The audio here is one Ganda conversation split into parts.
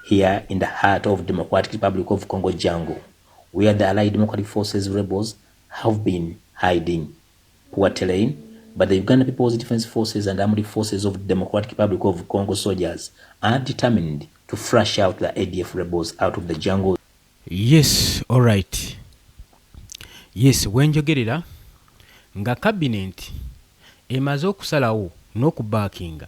here in the heart of Democratic Republic of Congo jungle, where the Allied Democratic Forces rebels have been hiding. Poor terrain, but the Uganda People's Defense Forces and Armed Forces of the Democratic Republic of Congo soldiers are determined to flush out the ADF rebels out of the jungle. Yes, all right. Yes, wenjogerera nga cabinet emaze okusalawo n'okubaakinga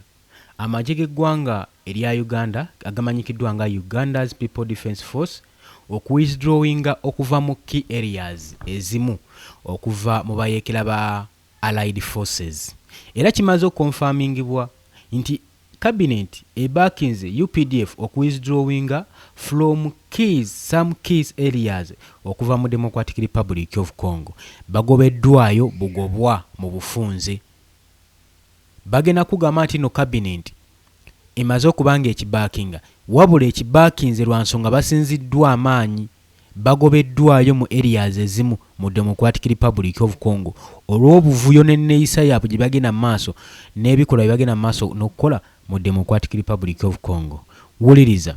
amagye g'eggwanga erya Uganda agamanyikiddwa nga Uganda's People Defense Force okuwithdrawinga okuva mu key areas ezimu okuva mu bayeekera ba Allied Forces. Era kimaze okonfirmingibwa nti cabinet ebaakinze UPDF okuwithdrawinga from some keys areas okuva mu Democratic Republic of Congo. Bagobeddwayo bugobwa mu bufunze. Bagenda kugamba nti no cabinet emaze okubanga ekibaakinga wabula ekibaakinze lwa nsonga basinziddwa amaanyi bagobeddwayo mu areas ezimu mu Democratic Republic of Congo olw'obuvuyo n'enneeyisa yaabwe gye bagenda mu maaso n'ebikolwa bye bagenda mu maaso n'okukola mu Democratic Republic of Congo. Wuliriza.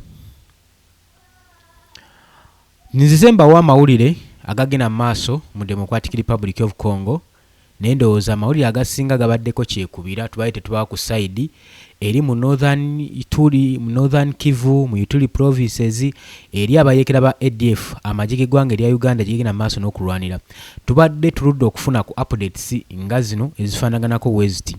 Nzize mbawo amawulire agagenda mu maaso mu Democratic Republic of Congo naye ndowooza amawulire agasinga gabaddeko kyekubira tubaye tetuba ku side eri mu Northern Kivu mu Ituri provinces eri abayeekera ba ADF amagye g'eggwanga erya Uganda gye gagenda mu maaso n'okulwanira. Tubadde tuludde okufuna ku updates nga zino ezifaanaganako west.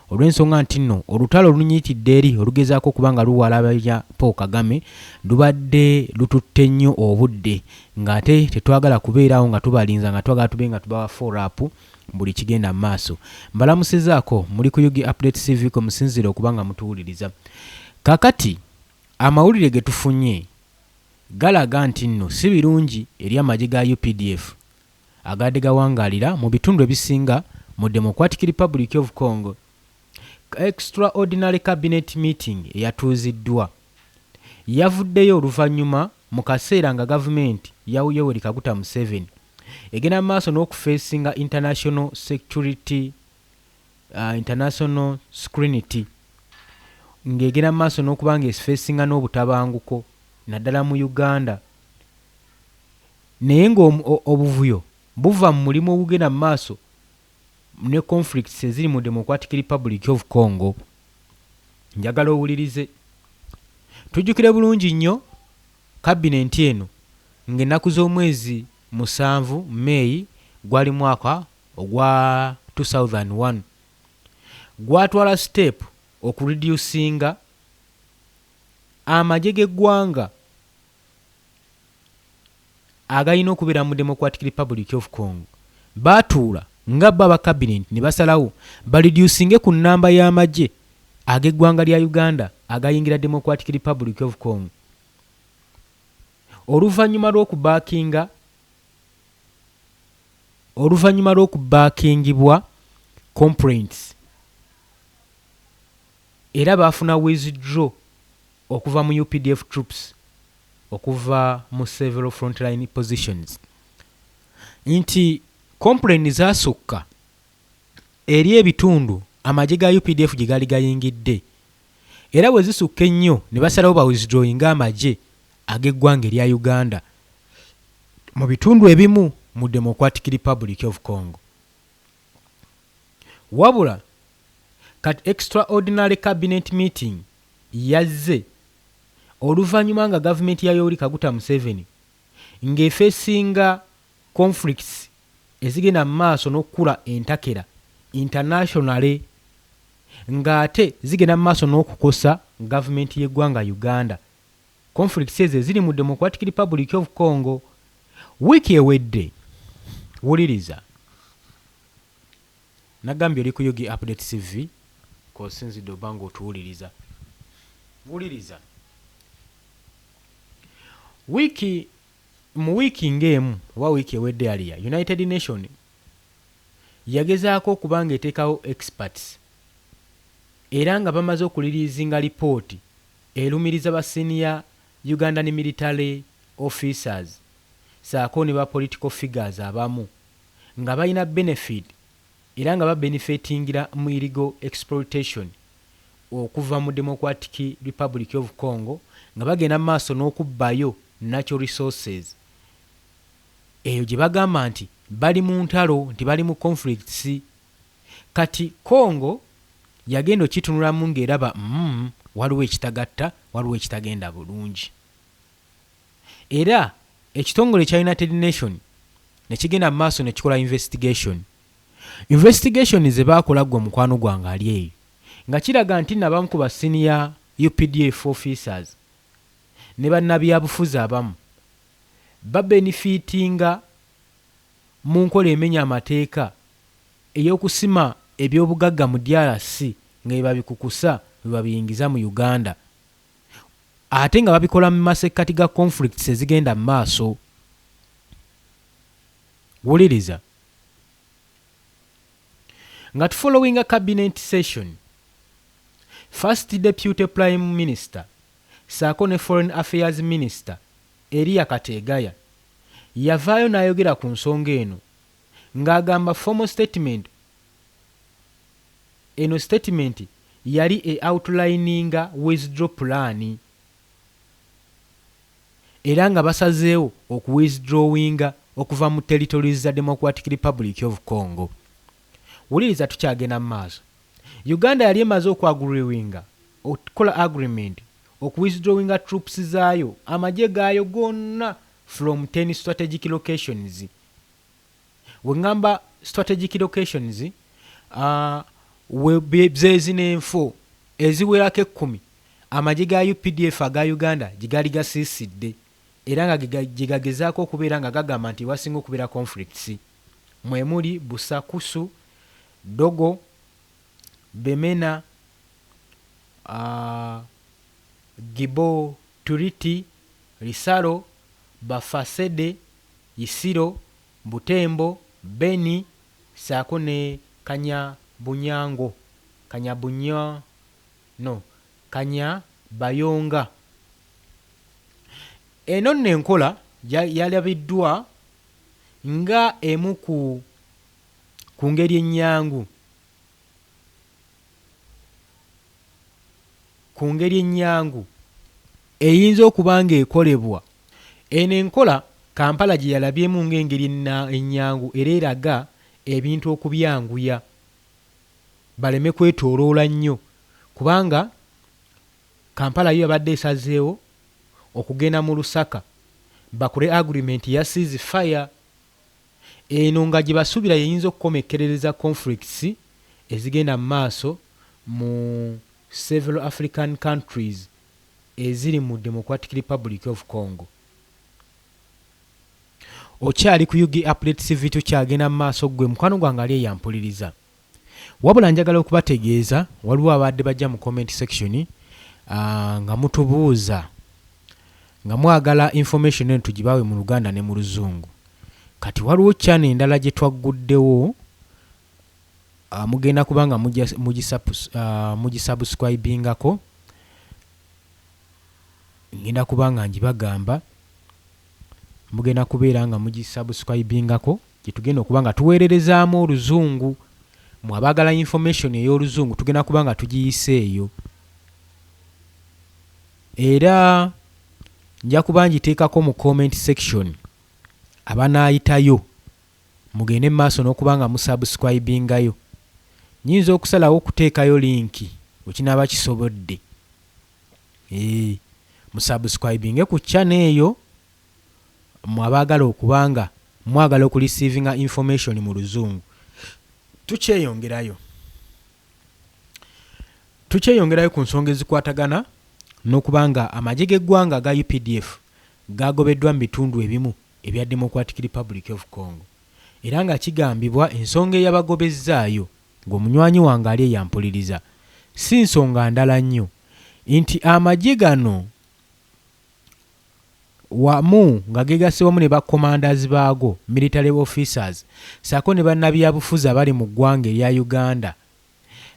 Olw'ensonga nti nno olutalo olunyitidde eri olugezaako okuba nga luwalabya Paul Kagame lubadde lututte nnyo obudde ng'ate tetwagala kubeerawo nga tubalinza nga twagala tube nga tubawa follow up buli kigenda maaso. Mbalamusizaako muli ku Yugi Update TV ko musinzire okubanga mutuwuliriza. Kakati amawulire ge tufunye galaga nti nno si birungi eri amagye ga UPDF agadde gawangaalira mu bitundu ebisinga mu Democratic Republic of Congo. Extraordinary cabinet meeting eyatuuziddwa yavuddeyo oluvannyuma mu kaseera nga gavumenti ya Yoweri Kaguta Museveni egenda maaso n'okufeesinga international security international scrutiny ng'egenda maaso n'okuba ng'esifeesinga n'obutabanguko naddala mu Uganda naye ng'obuvuyo buva mu mulimu ogugenda mu maaso ne conflicts eziri mu Democratic Republic of Congo. Njagala owulirize. Tujjukire bulungi nnyo cabinet eno ng'ennaku z'omwezi 7 May gwali mwaka ogwa 2001 gwatwala step okureducinga amagye g'eggwanga agayina okubeera mu Democratic Republic of Congo. Baatuula nga baba cabinet ne basalawo bareducinge ku nnamba y'amagye ag'eggwanga lya Uganda agayingira Democratic Republic of Congo. Oluvannyuma lw'okubaakingibwa complaints era baafuna withdraw okuva mu UPDF troops okuva mu several frontline positions nti complaints zaasukka eri ebitundu amagye ga UPDF gye gali gayingidde era bwe zisukka ennyo ne basalawo ba withdrawing amagye ag'eggwanga erya Uganda mu bitundu ebimu mu Democratic Republic of Congo. Wabula kat extraordinary cabinet meeting yazze oluvannyuma nga gavumenti ya Yoweri Kaguta Museveni ng'efeesinga conflicts ezigenda mu maaso n'okukula entakera internationally ng'ate zigenda mu maaso n'okukosa gavumenti y'eggwanga Uganda. Conflicts ezo ziri mu Democratic Republic of Congo. Wiki ewedde wuliriza nagambye oli ku Yugi Update TV kosinzidde obanga otuwuliriza. Wuliriza mu wiki ng'emu oba wiki ewedde yaliya United Nations yagezaako okubanga eteekawo experts era nga bamaze okulirizinga lipooti erumiriza ba senior Ugandan military officers saako ne ba political figures abamu nga balina benefit era nga babenefitingira mu illegal exploitation okuva mu Democratic Republic of Congo nga bagenda maaso n'okubbayo natural resources. Eyo gye bagamba nti bali mu ntalo, nti bali mu conflicts. Kati Congo yagenda okitunulamu ng'eraba waliwo ekitagatta, waliwo ekitagenda bulungi. Era ekitongole kya United Nation ne kigenda maaso ne kikola investigation ze baakola gwe mukwano gwange ali eyo nga kiraga nti nabamu ku basenior UPDF officers ne bannabyabufuzi abamu babenefitinga mu nkola emenya amateeka ey'okusima ebyobugagga mu DRC nga babikukusa babiyingiza mu Uganda ate nga babikola mu masekkati ga conflicts ezigenda mu maaso. Wuliriza nga following a cabinet session, First Deputy Prime Minister saako ne Foreign Affairs Minister Elia Kategaya yavaayo n'ayogera ku nsonga eno ng'agamba formal statement. Eno statement yali outlininga withdraw plan era nga basazeewo okuwithdrawinga okuva mu territories za Democratic Republic of Congo. Wuliriza tukyagenda mu maaso. Uganda yali emaze okwagulirwinga okukola agreement okuwithdrawinga troops zaayo amagye gaayo gonna from 10 strategic locations. Wengamba strategic locations zezinenfo eziwerako 10 amagye ga UPDF aga Uganda gigali gasiisidde era nga gigagezaako okubeera nga gagamba nti wasinga okubeera conflicts. Mwemuli Busakusu, Dogo, Bemena, Gibo, Turiti, Risaro, Bafasede, Isiro, Butembo, Beni, saako ne Kanyabayonga. Eno nenkola yalabiddwa nga emu ku ngeri ennyangu eyinza okuba ng'ekolebwa. Eno enkola Kampala gye yalabyemu ng'engeri ennyangu era eraga ebintu okubyanguya baleme kwetooloola nnyo, kubanga Kampala yo yabadde esazeewo okugenda mu Lusaka bakole agreement ya ceasefire. Eno nga gye basuubira yeyinza okukomekkerereza conflicts ezigenda mu maaso mu several African countries eziri mu Democratic Republic of Congo. Okyali ku UG Update TV tukyagenda mu maaso gwe mukwano gwange ali eyampuliriza. Wabula njagala okubategeeza waliwo abadde bajja mu comment section nga mutubuuza nga mwagala information eno tugibaawe mu Luganda ne mu Luzungu. Kati waliwo channel endala gye twagguddewo mugenda kubanga mugisubscribingako. Ngenda kubanga njibagamba mugenda kubeera nga mugisubscribingako gye tugenda okubanga tuweererezaamu Oluzungu. Mwabagala information ey'Oluzungu tugenda kubanga tugiyiseeyo. Era nja kuba ngiteekako mu comment section abanaayitayo mugende mu maaso n'okubanga musubscribingayo. Nyinza okusalawo okuteekayo linki wekinaaba kisobodde. Musubscribinge ku channel eyo mwabagala okubanga mwagala okureceiving information mu Luzungu. Tukyeyongerayo ku nsonga ezikwatagana n'okubanga amagye g'eggwanga ga UPDF gagobeddwa mu bitundu ebimu ebya Democratic Republic of Congo, era nga kigambibwa ensonga eyabagobezzaayo ng'omunywanyi wange ali eyampuliriza si nsonga ndala nnyo nti amagye gano wamu nga gegase wamu ne bacommanders baago military officers saako ne bannabyabufuzi abali mu ggwanga erya Uganda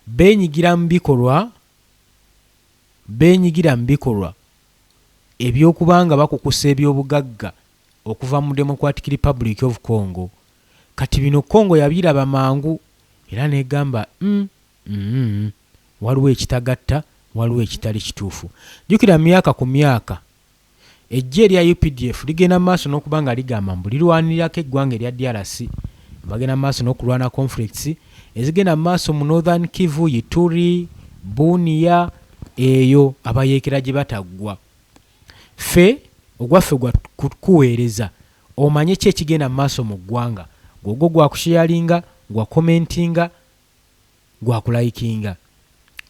beenyigira mu bikolwa eby'okubanga bakukusa eby'obugagga okuva mu Democratic Republic of Congo. Kati bino Congo yabiraba mangu era negamba waliwo ekitagatta, waliwo ekitali kituufu. Jjukira myaka ku myaka ejje erya UPDF ligenda maaso n'okuba nga ligamba mbu lirwanirako eggwanga erya DRC, bagenda maaso n'okulwana conflicts ezigenda maaso mu Northern Kivu, Ituri, Bunia, eyo abayeekera gye bataggwa. Ffe ogwaffe gwa kuweereza omanye ki ekigenda maaso mu ggwanga, gwogwo gwa kusharinga, gwa commentinga, gwa kulayikinga.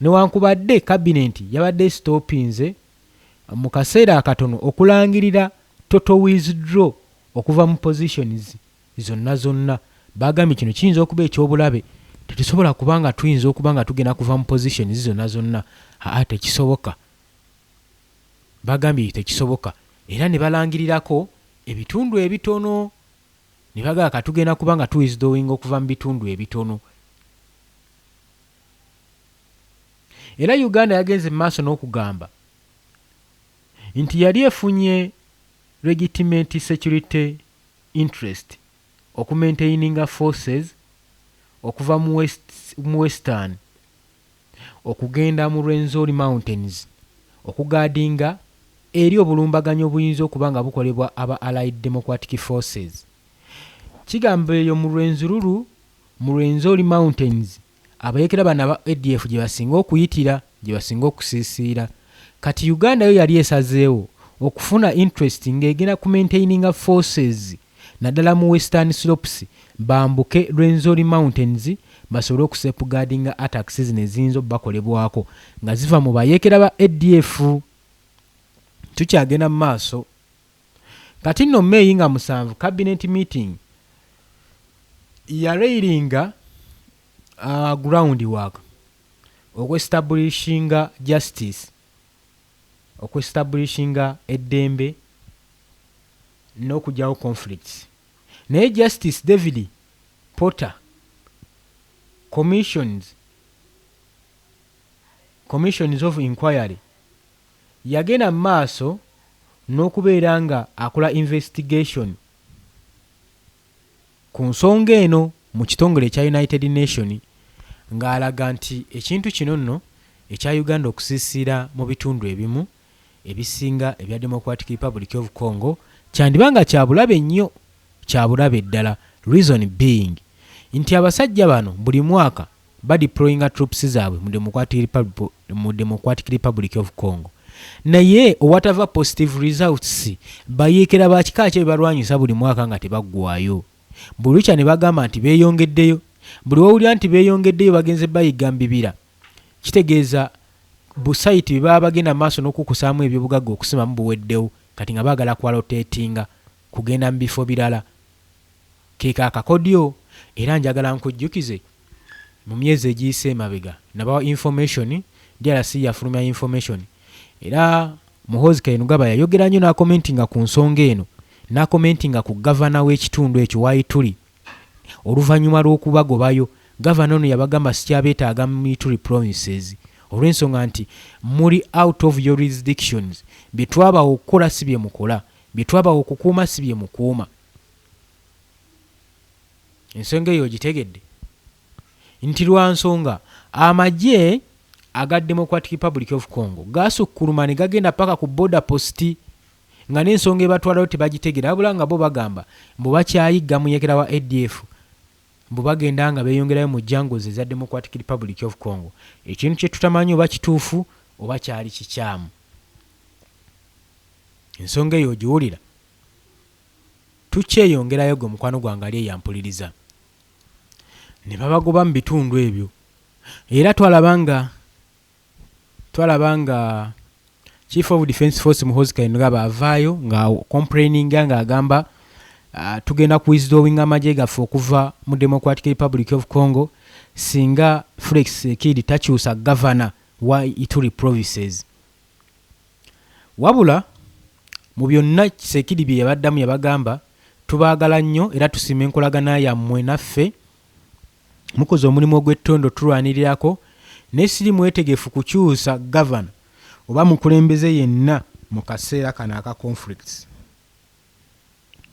Newankubadde kabineti yabadde stopinze mu kaseera akatono okulangirira total withdraw okuva mu positions zonna. Bagambye kino kiyinza okuba ekyobulabe, tetusobola kubanga tuyinza okuba nga tugenda kuva mu positions zonna. Tekisoboka. Bagambye tekisoboka. Era ne balangirirako ebitundu ebitono, ne bagamba tugenda kuba nga tuwithdrawing okuva mu bitundu ebitono. Era Uganda yagenze mu maaso n'okugamba nti yali efunye legitimate security interest okumaintaininga forces okuva mu western okugenda mu Rwenzori Mountains okugadinga eri obulumbaganyo obuyinza okuba nga bukolebwa aba Allied Democratic Forces. Kigamba eyo mu Rwenzururu, mu Rwenzori Mountains, abayekera bana ba ADF gye basinga okuyitira, gye basinga okusiisiira. Kati Uganda yo yali esazeewo okufuna interest ng'egenda ku maintaininga forces naddala mu Western Slopes bambuke Rwenzori Mountains basobole okusafeguardinga attacks zino eziyinza bakolebwako nga ziva mu bayeekera ba ADF. Tukyagenda mu maaso. Kati nno May nga 7 cabinet meeting yarailinga groundwork okwe-establishinga justice, okwe-establishinga eddembe n'okugyawo conflicts. Naye Justice David Potter commissions of inquiry yagenda mu maaso n'okubeera nga akola investigation ku nsonga eno mu kitongole ekya United Nations, ng'alaga nti ekintu kino nno ekya Uganda okusiisira mu bitundu ebimu ebisinga ebya Democratic Republic of Congo kyandibanga kyabulabe nnyo, kyabulabe ddala. Reason being nti abasajja bano buli mwaka badeployinga troops zaabwe mu Democratic Republic of Congo, naye whatever positive results bayeekera ba kika kye balwanyisa buli mwaka nga tebaggwayo. Buli lukya ne bagamba nti beeyongeddeyo, buli wawulira nti beeyongeddeyo bagenze bayiga mbibira, kitegeeza busaiti bwe baba bagenda maaso n'okukusaamu ebyobugagga okusimamu buweddewo, kati nga baagala kwalotetinga kugenda mu bifo birala. Keeka akakodyo. Era njagala nkujjukize mu myezi egiyise emabega nabawa information, DRC yafulumya information, era Muhoozi Kainerugaba yayogera nnyo n'akomentinga ku nsonga eno, n'akomentinga ku gavana w'ekitundu ekyo Waituri oluvannyuma lw'okubagobayo. Gavana ono yabagamba sikyabeetaaga mu Ituri provinces olw'ensonga nti muli out of your jurisdictions, bye twabawo okukola si bye mukola, bye twabawo okukuuma si bye mukuuma. Ensonga eyo gitegedde nti lwa nsonga amagye aga Democratic Republic of Congo gasukkuluma ne gagenda paka ku border post nga n'ensonga ebatwalayo tebagitegera, wabula nga bo bagamba mbu bakyayigga muyeekera wa ADF, mbu bagenda nga beeyongerayo mu jangles eza Democratic Republic of Congo. Ekintu kye tutamanyi oba kituufu oba kyali kikyamu. Ensonga eyo ogiwulira. Tukyeyongerayo gwe mukwano gwange ali eyampuliriza. Ne babagoba mu bitundu ebyo. Era twalabanga Chief of Defence Force Muhoozi Kainerugaba avaayo nga complaininga nga agamba tugenda ku withdrawing amagye gaffe okuva mu Democratic Republic of Congo singa Felix Tshisekedi takyusa governor wa Ituri provinces. Wabula mu byonna Tshisekedi bye yabaddamu yabagamba tubaagala nnyo era tusiima enkolagana yammwe naffe, mukoze omulimu ogw'ettondo tulwanirirako, ne siri mwetegefu kukyusa governor oba mukulembeze yenna mu kaseera kano aka conflicts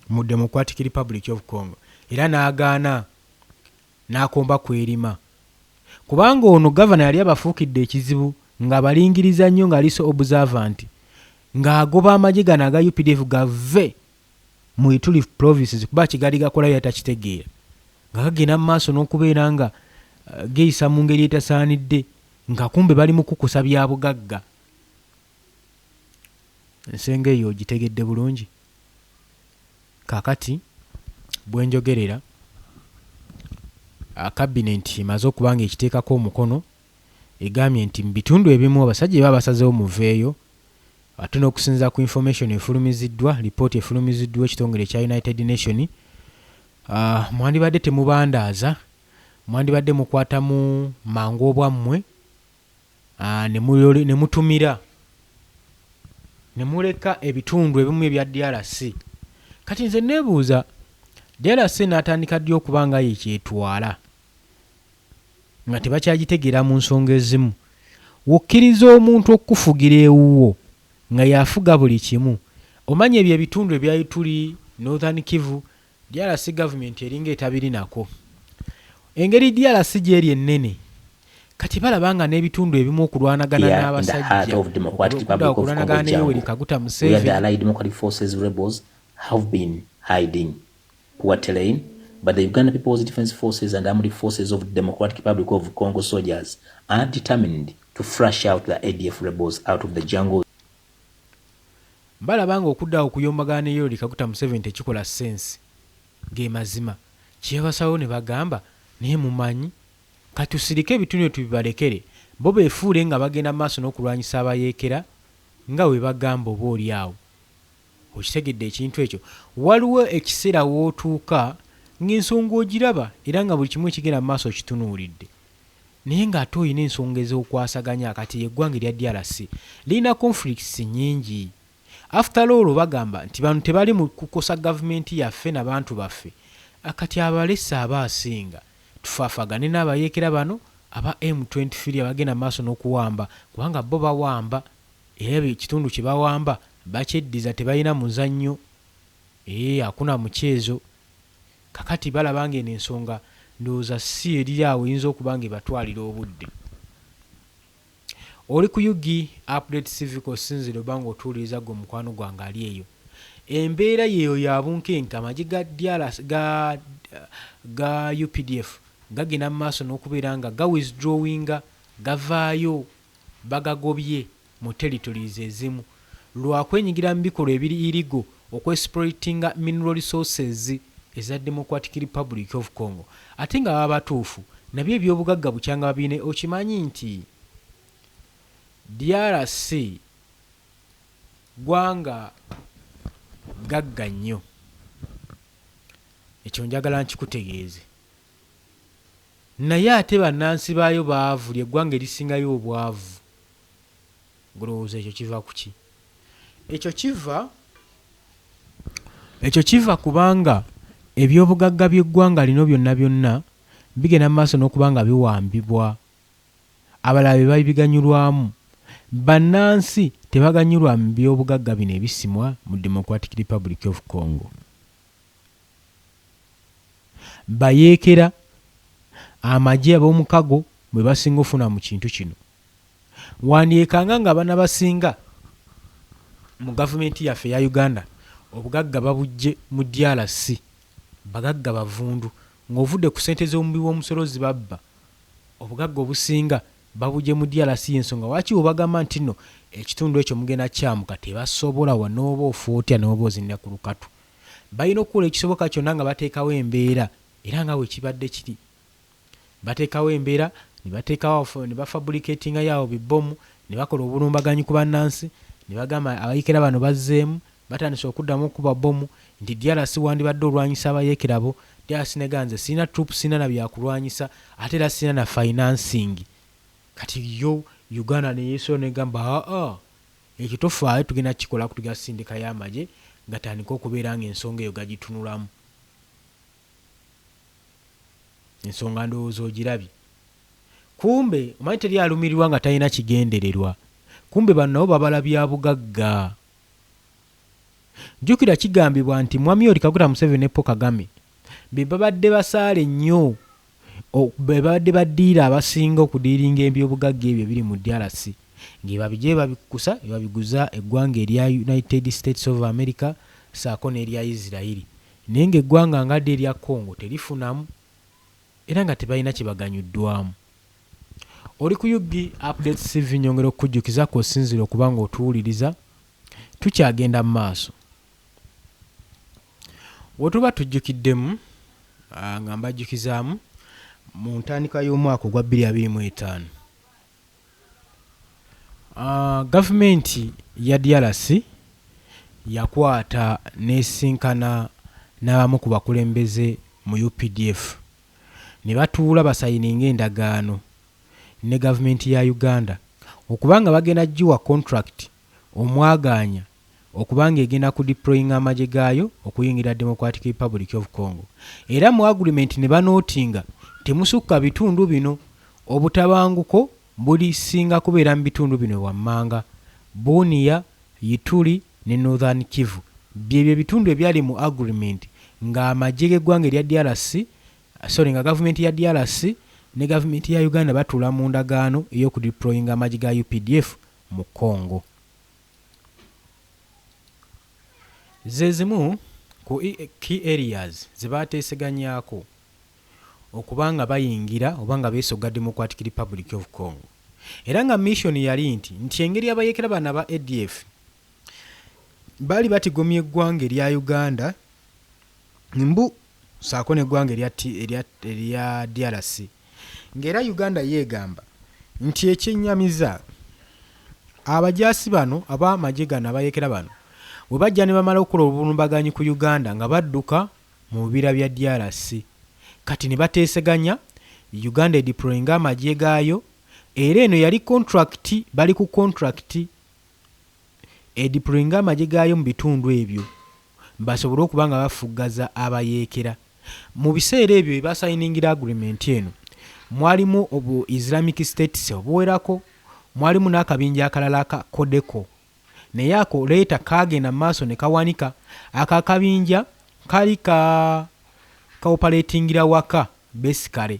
mu Democratic Republic of Congo. Era n'agaana n'akomba kwerima kubanga ono gavana yali abafuukidde ekizibu nga balingiriza nnyo nga liso observant ng'agoba amagye gano aga UPDF gave mu Ituri provinces kuba Kigali gakolayo yatakitegeera nga gagenda mu maaso n'okubeera nga geeyisa mu ngeri etasaanidde nga kumbe bali mu kukusa bya bugagga. Ensonga eyo ogitegedde bulungi. Kaakati bwe njogerera kabinenti emaze okuba nga ekiteekako omukono egambye nti mu bitundu ebimu abasajja baba basazeewo muveeyo ate n'okusinziira ku information efulumiziddwa lipooti efulumiziddwa ekitongole ekya United Nation mwandibadde temubandaaza mwandibadde mukwatamu mangu obwammwe ne mutumira ne muleka ebitundu ebimu ebya DRC. Kati nze neebuuza DRC n'atandika ddi okuba nga yekyetwala nga tebakyagitegeera mu nsonga ezimu. Wokkiriza omuntu okufugira ewuwo nga yafuga buli kimu. Omanya ebyo ebitundu ebya Ituri, Northern Kivu, DRC government eringa etabiri nako. Engeri DRC gyeri ennene kati balabanga n'ebitundu ebimu okulwanagana n'abasajja okulwanagana ne Yoweri Kaguta Museveni. Where the Allied Democratic Forces rebels have been hiding. Poor terrain, but the Uganda People's Defense Forces and Armed Forces of the Democratic Republic of Congo soldiers are determined to flush out the ADF rebels out of the jungle. Balabanga okuddawo okuyombagana ne Yoweri Kaguta Museveni tekikola sense ge mazima. Kyebasawo ne bagamba naye mumanyi katusirike ebitundu tubibalekere bo beefuule nga bagenda maaso n'okulwanyisa abayeekera nga we bagamba oba oli awo. Okitegedde ekintu ekyo. Waliwo ekiseera wootuuka ng'ensonga ogiraba era nga buli kimu ekigenda mu maaso okitunuulidde naye ng'ate olina ensonga ez'okwasaganya kati eggwanga erya DRC lirina conflicts nnyingi. After all bagamba nti bano tebali mu kukosa gavumenti yaffe n'abantu baffe akati abalese abaasinga tufaafagane n'abayeekera bano aba M23 abagenda maaso n'okuwamba kubanga bo bawamba era ekitundu kye bawamba bakyeddiza tebalina muzannyo hakuna mukyezo. Kakati balabanga eno ensonga ndowooza si eriri awo eyinza okuba nga ebatwalira obudde. Oli ku Yugi Update Civic osinzire oba nga otuuliriza gwe mukwano gwange ali eyo. Embeera yeeyo ya bunkenke amagye ga UPDF gagenda mu maaso n'okubeera nga withdrawinga gavaayo bagagobye mu territories ezimu lwakwenyigira mu bikolwa ebiri irigo okwexploitinga mineral resources eza Democratic Republic of Congo. Ate nga baba batuufu nabyo ebyobugagga bukyanga babine. Okimanyi nti DRC gwanga gagga nnyo. Ekyo njagala nkikutegeeze. Naye ate bannansi baayo baavu ly'eggwanga erisingayo obwavu. Ngolowooza ekyo kiva ku ki? Ekyo kiva kubanga ebyobugagga by'eggwanga lino byonna byonna bigenda mu maaso n'okuba nga biwambibwa. Abalala be babiganyulwamu. Bannansi tebaganyulwa mu byobugagga bino ebisimwa mu Democratic Republic of Congo. Bayeekera amagye ab'omukago bwe basinga ofuna mu kintu kino. Wandyekanga nga bana basinga mu gavumenti yaffe ya Uganda obugagga babujje mu DRC bagagga bavundu ng'ovudde ku ssente z'omubi w'omusolo zibabba obugagga obusinga babujje mu DRC y'ensonga lwaki obagamba nti nno ekitundu ekyo mugenda kyamuka tebasobola wanooba ofuutya n'oba ozinda ku lukatu. Balina okukola ekisoboka kyonna nga bateekawo embeera era nga bwe kibadde kiri. Bateekawo embeera ne bateekawo ne bafabricatinga yawo bibbomu ne bakola obulumbaganyi ku bannansi ne bagamba abayeekera bano bazzeemu batandise okuddamu okuba bbomu nti DRC wandibadde olwanyisa abayeekera bo. DRC neganze sirina troops sirina na byakulwanyisa ate era sirina na financing. Kati yo Uganda ne yeso negamba ekyo tofaayo tugenda kikola kutugenda sindika y'amagye gatandika okubeera ng'ensonga eyo gagitunulamu. Ensonga ndowooza ogirabye. Kumbe omanyi teri alumirirwa nga talina kigendererwa. Kumbe bano nabo babala bya bugagga. Jjukira kigambibwa nti Mwami Yoweri Kaguta Museveni ne Paul Kagame be babadde basaale nnyo bebadde badiira abasinga okudiiringa ebyobugagga ebyo biri mu DRC ng'ebabijje babikusa ebabiguza eggwanga erya United States of America saako n'erya Israeli naye ng'eggwanga ngadde erya Congo terifunamu era nga tebalina kye baganyuddwamu. Oli ku UB Updates TV nyongera okukujjukiza kw'osinzira okuba ng'otuwuliriza tukyagenda mu maaso. Wetuba tujjukiddemu nga mbajjukizaamu mu ntandikwa y'omwaka ogwa 2025 gavumenti ya DRC yakwata n'esinkana n'abamu ku bakulembeze mu UPDF ne batuula basayininga endagaano ne gavumenti ya Uganda okubanga bagenda jiwa contract omwaganya okubanga egenda ku deploying amagye gaayo okuyingira Democratic Republic of Congo. Era mu agreement ne banootinga temusukka bitundu bino obutabanguko buli singa kubeera mu bitundu bino wammanga Bunia, Ituri ne Northern Kivu. Byebyo bitundu ebyali mu agreement nga amagye g'eggwanga erya DRC nga gavumenti ya DRC ne gavumenti ya Uganda batula mu ndagaano ey'okudeploying amagye ga UPDF mu Congo. Zezimu ku key areas zebateeseganyaako okubanga bayingira obanga beesoga Democratic Republic of Congo. Era nga mission yali nti engeri abayeekera bana ba ADF bali batigomye eggwanga erya Uganda mbu saako n'eggwanga erya DRC ng'era Uganda yeegamba nti ekyennyamiza abajaasi bano ab'amagye gano abayeekera bano bwe bajja ne bamala okukola obulumbaganyi ku Uganda nga badduka mu bibira bya DRC kati ne bateeseganya Uganda edeployinga amagye gaayo era eno yali contract bali ku contract edeployinga amagye gaayo mu bitundu ebyo basobole okuba nga bafuggaza abayeekera. Mu biseera ebyo basayiningira agreement eno mwalimu obu Islamic State obuwerako mwalimu n'akabinja akalala ka Codeco naye ako leeta kaagenda maaso ne kawanika akakabinja kali ka operatingira waka basically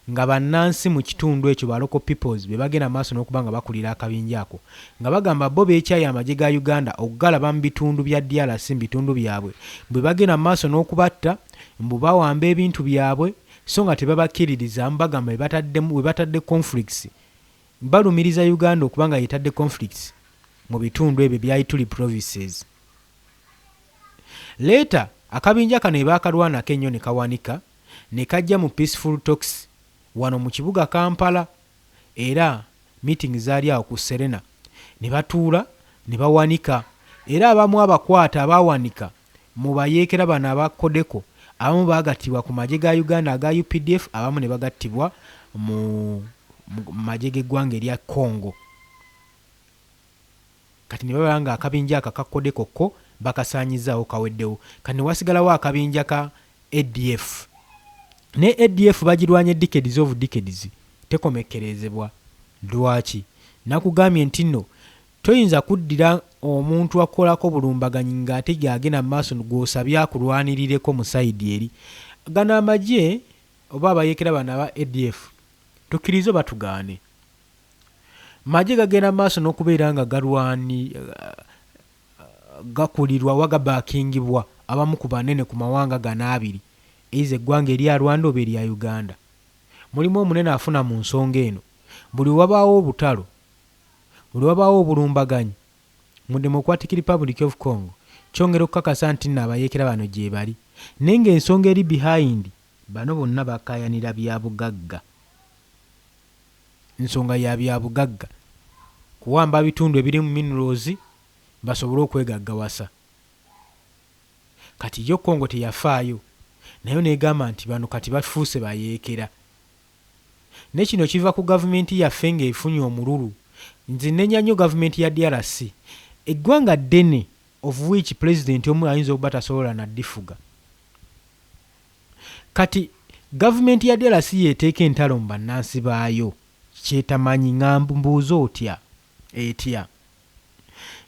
nga bannansi mu kitundu ekyo ba local peoples be bagenda maaso n'okuba nga bakulira akabinja ako nga bagamba bo beekyayo amagye ga Uganda okugalaba mu bitundu bya DRC mu bitundu byabwe bwe bagenda maaso n'okubatta mbu bawamba ebintu byabwe so nga tebabakkiririza mbagamba we batadde conflicts balumiriza Uganda okuba nga yetadde conflicts mu bitundu ebyo bya Ituri provinces. Later akabinja kano ebaakalwanako ennyo ne kawanika ne kajja mu peaceful talks wano mu kibuga Kampala era meeting zaali awo ku Serena ne batuula ne bawanika era abamu abakwata abawanika mu bayeekera bano aba Codeco abamu baagattibwa ku magye ga Uganda aga UPDF abamu ne bagattibwa mu magye g'eggwanga erya Congo. Kati ne baba nga akabinja aka Codeco ko bakasaanyizaawo kaweddewo kati ne wasigalawo akabinja ka ADF ne ADF bagirwanya decades of decades tekomekkerezebwa. Lwaki? Nakugambye nti nno toyinza kuddira omuntu akolako bulumbaganyi ng'ate gyagenda mu maaso gw'osabye akulwanirireko mu sayidi eri. Gano amagye oba abayeekera bano aba ADF tukkirize oba tugaane magye gagenda mu maaso n'okubeera nga gakulirwa wagabaakingibwa abamu ku banene ku mawanga gano abiri eiza eggwanga erya Rwanda oba erya Uganda. Mulimu omunene afuna mu nsonga eno buli wabaawo obutalo buli wabaawo obulumbaganyi mu Democratic Republic of Congo kyongera okukakasa nti nno abayeekera bano gye bali naye ng'ensonga eri behind bano bonna bakayanira bya bugagga. Ensonga ya bya bugagga kuwamba bitundu ebiri mu minerals basobole okwegaggawasa. Kati yo Congo teyafaayo nayo neegamba nti bano kati bafuuse bayeekera. Ne kino kiva ku gavumenti yaffe ng'efunye omululu. Nze nenya nnyo gavumenti ya DRC eggwanga ddene of which president omu ayinza okuba tasobola naddifuga. Kati gavumenti ya DRC yeeteeka entalo mu bannansi baayo kyetamanyi ŋŋambu mbuuza otya etya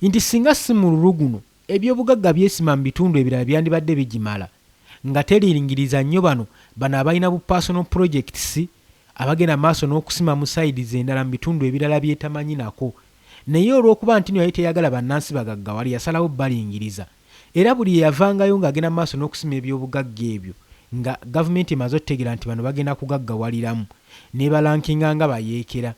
nti singa si mu lulu guno ebyobugagga byesima mu bitundu ebirala byandibadde bigimala nga teringiriza nnyo bano abalina bu personal projects abagenda maaso n'okusima mu sides endala mu bitundu ebirala byetamanyi nako. Naye olw'okuba nti yali teyagala bannansi bagaggawali yasalawo balingiriza, era buli yavangayo ng'agenda maaso n'okusima ebyobugagga ebyo nga gavumenti emaze okutegeera nti bano bagenda kugaggawaliramu n'ebalankinga nga bayeekera.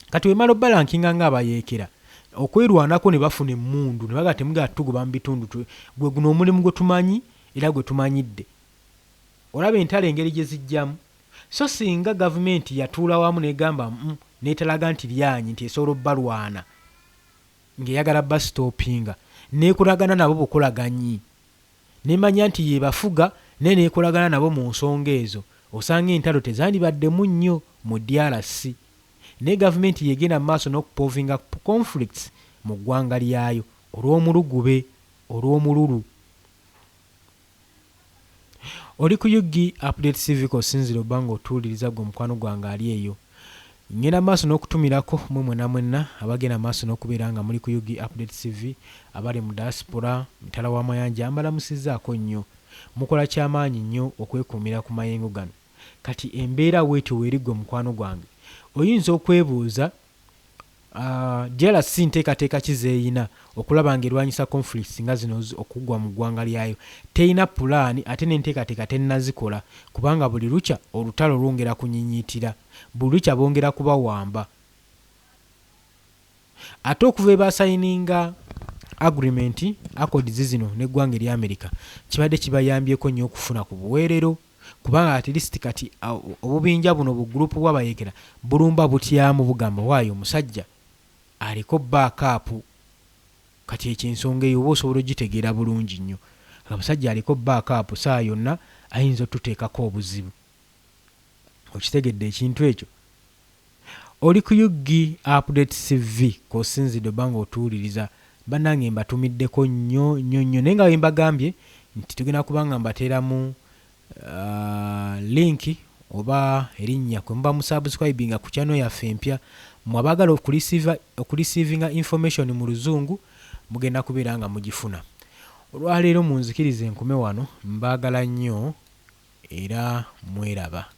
Kati wemala obbalankinga nga abayeekera okwerwanako ne bafuna emmundu ne baga temugala tugoba mu bitundu gwe guno omulimu gwe tumanyi era gwe tumanyidde. Olaba entalo engeri gye zijjamu. So singa gavumenti yatuula wamu n'egamba n'etalaga nti lyanyi nti esobola obbalwana ng'eyagala basitoopinga n'ekolagana nabo bukolaganyi n'emanya nti yebafuga naye n'ekolagana nabo mu nsonga ezo, osanga entalo tezandibaddemu nnyo mu DRC. Ne gavumenti yegenda mu maaso n'okupovinga conflicts mu ggwanga lyayo olw'omulugube olw'omululu. Oli ku UG Update TV osinzira obba ng'otuwuliriza gwe mukwano gwange ali eyo. Ngenda maaso n'okutumirako mwe mwenna abagenda maaso n'okubeera nga muli ku UG Update TV abali mu diaspora mutala w'amayanja mbalamusizzaako nnyo. Mukola kyamaanyi nnyo okwekuumira ku mayengo gano. Kati embeera weetyo weeri gwe mukwano gwange. Oyinza okwebuuza DRC nteekateeka kizeeyina okulaba ng'erwanyisa conflicts nga zino okuggwa mu ggwanga lyayo. Teyina pulaani ate n'enteekateeka tennazikola kubanga buli lukya olutalo lwongera kunyinyiitira, buli lukya bongera kubawamba. Ate okuva ebasayininga agreement accords zino n'eggwanga erya America kibadde kibayambyeko nnyo okufuna ku buweerero kubanga at least kati obubinja buno bugurupu bw'abayeekera bulumba butyamu bugamba waayo omusajja aliko backup. Kati ekyensonga eyo oba osobola ogitegeera bulungi nnyo. Omusajja aliko backup saa yonna ayinza otuteekako obuzibu. Okitegedde ekintu ekyo? Oli ku UG Update TV k'osinzidde obba ng'otuwuliriza. Bannange mbatumiddeko nnyo naye nga bwe mbagambye nti tugenda kubanga mbateeramu linki oba erinnya kwe muba musubscribinga ku channel yaffe empya. Mwabagala okulisiivinga information mu luzungu mugenda kubeera nga mugifuna. Olwaleero munzikirize enkume wano, mbaagala nnyo era mweraba.